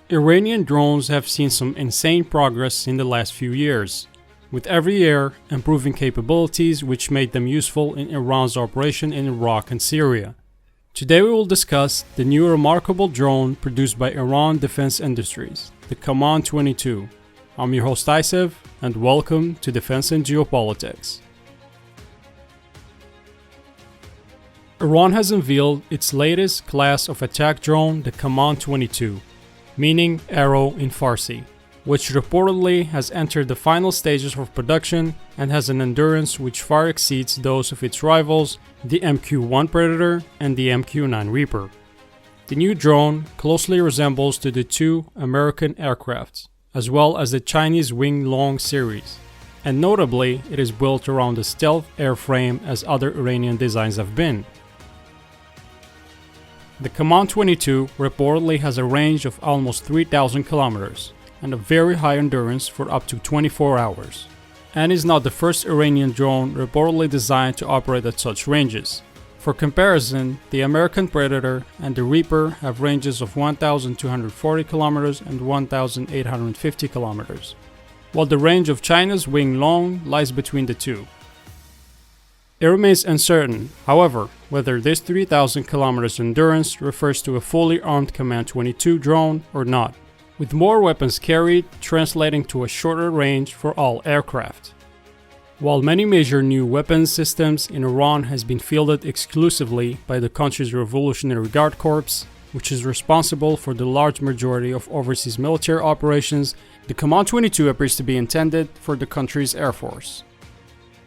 Iranian drones have seen some insane progress in the last few years, with every year improving capabilities which made them useful in Iran's operation in Iraq and Syria. Today we will discuss the new remarkable drone produced by Iran Defense Industries, the Kaman 22. I'm your host Isev, and welcome to Defense and Geopolitics. Iran has unveiled its latest class of attack drone, the Kaman 22, meaning arrow in Farsi, which reportedly has entered the final stages of production and has an endurance which far exceeds those of its rivals, the MQ-1 Predator and the MQ-9 Reaper. The new drone closely resembles to the two American aircrafts, as well as the Chinese Wing Long series, and notably it is built around a stealth airframe as other Iranian designs have been. The Kaman 22 reportedly has a range of almost 3,000 kilometers and a very high endurance for up to 24 hours, and is not the first Iranian drone reportedly designed to operate at such ranges. For comparison, the American Predator and the Reaper have ranges of 1,240 kilometers and 1,850 kilometers, while the range of China's Wing Long lies between the two. It remains uncertain, however, whether this 3,000 kilometers endurance refers to a fully armed Kaman 22 drone or not, with more weapons carried translating to a shorter range for all aircraft. While many major new weapons systems in Iran has been fielded exclusively by the country's Revolutionary Guard Corps, which is responsible for the large majority of overseas military operations, the Kaman 22 appears to be intended for the country's Air Force.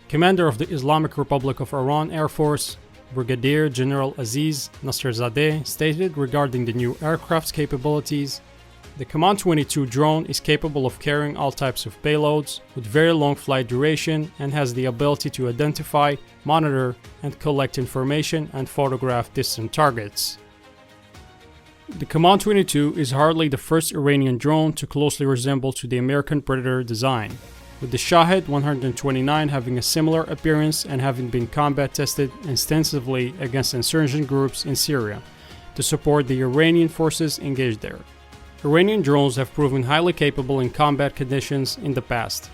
Commander of the Islamic Republic of Iran Air Force, Brigadier General Aziz Nasserzadeh, stated regarding the new aircraft's capabilities, "The Kaman 22 drone is capable of carrying all types of payloads with very long flight duration and has the ability to identify, monitor, and collect information and photograph distant targets." The Kaman 22 is hardly the first Iranian drone to closely resemble to the American Predator design, with the Shahed 129 having a similar appearance and having been combat tested extensively against insurgent groups in Syria to support the Iranian forces engaged there. Iranian drones have proven highly capable in combat conditions in the past.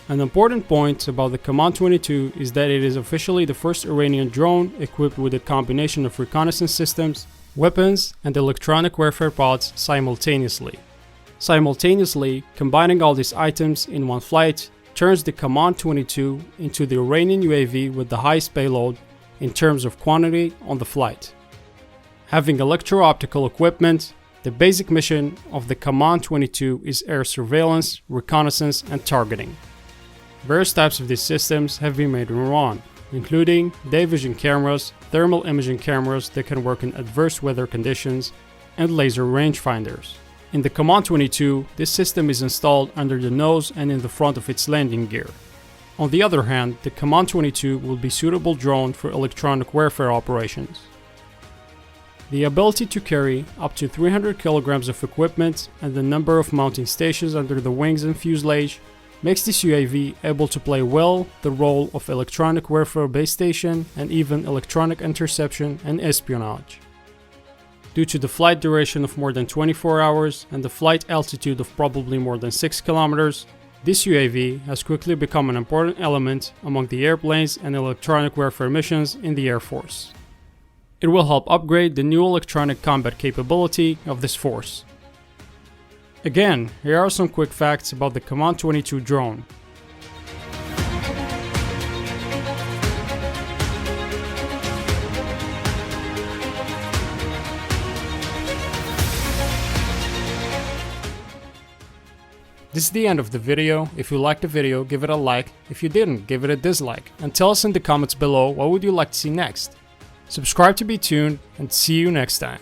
An important point about the Kaman 22 is that it is officially the first Iranian drone equipped with a combination of reconnaissance systems, weapons, and electronic warfare pods simultaneously. Combining all these items in one flight turns the Kaman 22 into the Iranian UAV with the highest payload in terms of quantity on the flight. Having electro-optical equipment, the basic mission of the Kaman 22 is air surveillance, reconnaissance, and targeting. Various types of these systems have been made in Iran, including day vision cameras, thermal imaging cameras that can work in adverse weather conditions, and laser rangefinders. In the Kaman 22, this system is installed under the nose and in the front of its landing gear. On the other hand, the Kaman 22 will be suitable drone for electronic warfare operations. The ability to carry up to 300 kilograms of equipment and the number of mounting stations under the wings and fuselage makes this UAV able to play well the role of electronic warfare base station and even electronic interception and espionage. Due to the flight duration of more than 24 hours and the flight altitude of probably more than 6 kilometers, this UAV has quickly become an important element among the airplanes and electronic warfare missions in the Air Force. It will help upgrade the new electronic combat capability of this force. Again, here are some quick facts about the Kaman 22 drone. This is the end of the video. If you liked the video, give it a like. If you didn't, give it a dislike. And tell us in the comments below what would you like to see next. Subscribe to be tuned, and see you next time.